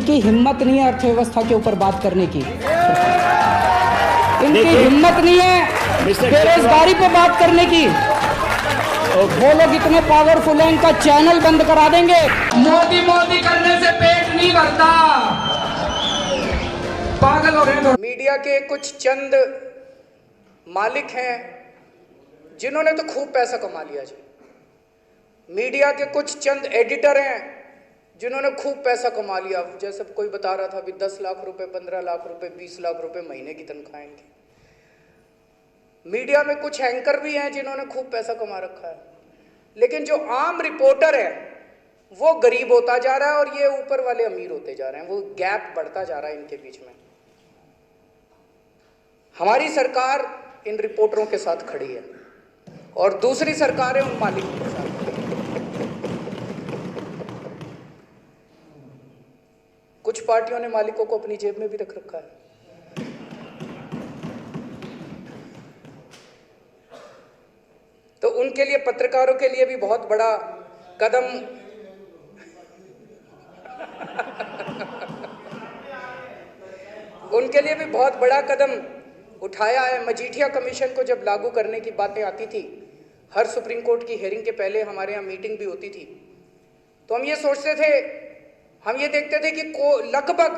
इनकी हिम्मत नहीं है अर्थव्यवस्था के ऊपर बात करने की, इनकी हिम्मत नहीं है बेरोजगारी पे बात करने की। वो लोग इतने पावरफुल हैं, इनका चैनल बंद करा देंगे। मोदी मोदी करने से पेट नहीं भरता, पागल हो रहे हैं। मीडिया के कुछ चंद मालिक हैं जिन्होंने तो खूब पैसा कमा लिया जी। मीडिया के कुछ चंद एडिटर हैं जिन्होंने खूब पैसा कमा लिया। जैसे कोई बता रहा था अभी 10 लाख रुपए, 15 लाख रुपए, 20 लाख रुपए महीने की तनख्वाहें इनकी। मीडिया में कुछ एंकर भी हैं जिन्होंने खूब पैसा कमा रखा है, लेकिन जो आम रिपोर्टर है वो गरीब होता जा रहा है और ये ऊपर वाले अमीर होते जा रहे हैं। वो गैप बढ़ता जा रहा है इनके बीच में। हमारी सरकार इन रिपोर्टरों के साथ खड़ी है और दूसरी सरकार है उन मालिकों के साथ। कुछ पार्टियों ने मालिकों को अपनी जेब में भी रख रखा है। तो उनके लिए, पत्रकारों के लिए भी बहुत बड़ा कदम उनके लिए भी बहुत बड़ा कदम उठाया है। मजीठिया कमीशन को जब लागू करने की बातें आती थी, हर सुप्रीम कोर्ट की हेयरिंग के पहले हमारे यहाँ मीटिंग भी होती थी, तो हम ये सोचते थे, हम ये देखते थे कि लगभग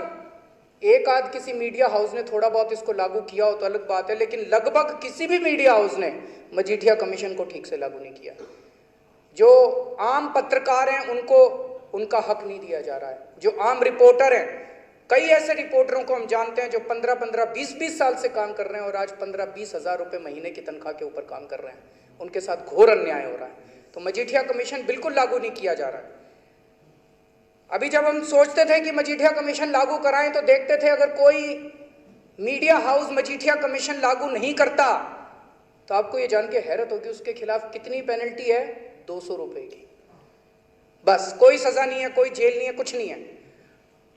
एक आध किसी मीडिया हाउस ने थोड़ा बहुत इसको लागू किया हो तो अलग बात है, लेकिन लगभग किसी भी मीडिया हाउस ने मजीठिया कमीशन को ठीक से लागू नहीं किया। जो आम पत्रकार हैं उनको उनका हक नहीं दिया जा रहा है। जो आम रिपोर्टर हैं, कई ऐसे रिपोर्टरों को हम जानते हैं जो 15-15, 20-20 साल से काम कर रहे हैं और आज 15-20 हज़ार रुपये महीने की तनख्वाह के ऊपर काम कर रहे हैं। उनके साथ घोर अन्याय हो रहा है। तो मजीठिया कमीशन बिल्कुल लागू नहीं किया जा रहा है। अभी जब हम सोचते थे कि मजीठिया कमीशन लागू कराएं तो देखते थे अगर कोई मीडिया हाउस मजीठिया कमीशन लागू नहीं करता तो आपको ये जान के हैरत होगी उसके खिलाफ कितनी पेनल्टी है, 200 रुपए की। बस, कोई सजा नहीं है, कोई जेल नहीं है, कुछ नहीं है।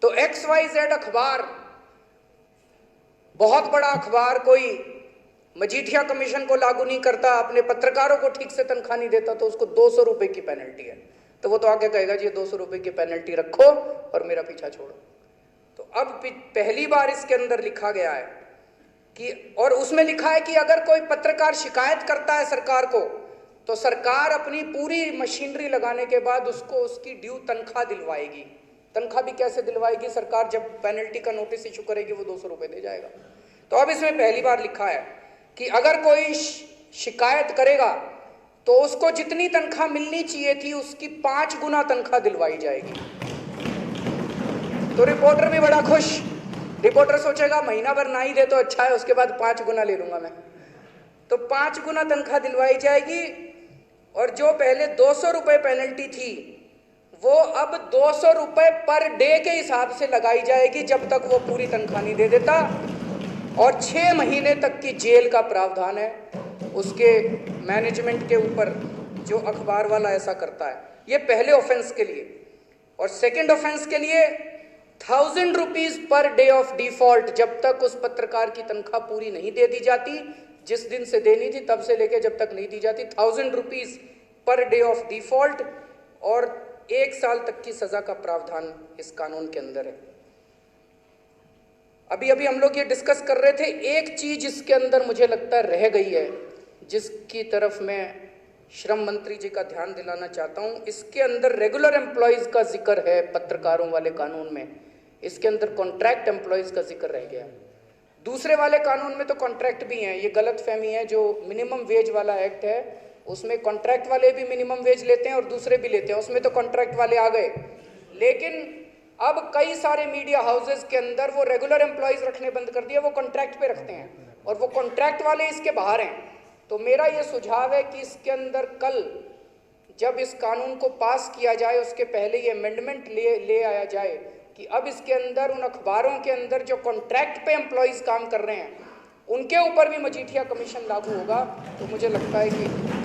तो XYZ अखबार, बहुत बड़ा अखबार, कोई मजीठिया कमीशन को लागू नहीं करता, अपने पत्रकारों को ठीक से तनख्वाह नहीं देता, तो उसको 200 रुपए की पेनल्टी है। तो वो तो आगे कहेगा जी 200 रुपए की पेनल्टी रखो और मेरा पीछा छोड़ो। तो अब पहली बार इसके अंदर लिखा गया है कि, और उसमें लिखा है कि अगर कोई पत्रकार शिकायत करता है सरकार को तो सरकार अपनी पूरी मशीनरी लगाने के बाद उसको उसकी ड्यू तनख्वाह दिलवाएगी। तनख्वाह भी कैसे दिलवाएगी? सरकार जब पेनल्टी का नोटिस इशू करेगी वो 200 रुपए दे जाएगा। तो अब इसमें पहली बार लिखा है कि अगर कोई शिकायत करेगा तो उसको जितनी तनख्वाह मिलनी चाहिए थी उसकी 5 गुना तनख्वाह दिलवाई जाएगी। तो रिपोर्टर भी बड़ा खुश। रिपोर्टर सोचेगा महीना भर ना ही दे तो अच्छा है, उसके बाद 5 गुना ले लूंगा मैं। तो 5 गुना तनख्वाह दिलवाई जाएगी और जो पहले 200 रुपए पेनल्टी थी वो अब 200 रुपए पर डे के हिसाब से लगाई जाएगी जब तक वो पूरी तनख्वाह नहीं दे देता, और 6 महीने तक की जेल का प्रावधान है उसके मैनेजमेंट के ऊपर जो अखबार वाला ऐसा करता है। ये पहले ऑफेंस के लिए। और सेकंड ऑफेंस के लिए 1000 rupees per day of default, जब तक उस पत्रकार की तनख्वाह पूरी नहीं दे दी जाती, जिस दिन से देनी थी तब से लेकर जब तक नहीं दी जाती, 1000 rupees per day of default, और 1 साल तक की सजा का प्रावधान इस कानून के अंदर है। अभी अभी हम लोग ये डिस्कस कर रहे थे, एक चीज इसके अंदर मुझे लगता है रह गई है जिसकी तरफ मैं श्रम मंत्री जी का ध्यान दिलाना चाहता हूं। इसके अंदर रेगुलर एम्प्लॉयज का जिक्र है पत्रकारों वाले कानून में, इसके अंदर कॉन्ट्रैक्ट एम्प्लॉयज का जिक्र रह गया। दूसरे वाले कानून में तो कॉन्ट्रैक्ट भी हैं, ये गलत फहमी है। जो मिनिमम वेज वाला एक्ट है उसमें कॉन्ट्रैक्ट वाले भी मिनिमम वेज लेते हैं और दूसरे भी लेते हैं, उसमें तो कॉन्ट्रैक्ट वाले आ गए। लेकिन अब कई सारे मीडिया हाउसेस के अंदर वो रेगुलर एम्प्लॉयज रखने बंद कर दिए, वो कॉन्ट्रैक्ट पे रखते हैं और वो कॉन्ट्रैक्ट वाले इसके बाहर हैं। तो मेरा ये सुझाव है कि इसके अंदर कल जब इस कानून को पास किया जाए उसके पहले ये अमेंडमेंट ले आया जाए कि अब इसके अंदर उन अखबारों के अंदर जो कॉन्ट्रैक्ट पे एम्प्लॉयज काम कर रहे हैं उनके ऊपर भी मजीठिया कमीशन लागू होगा। तो मुझे लगता है कि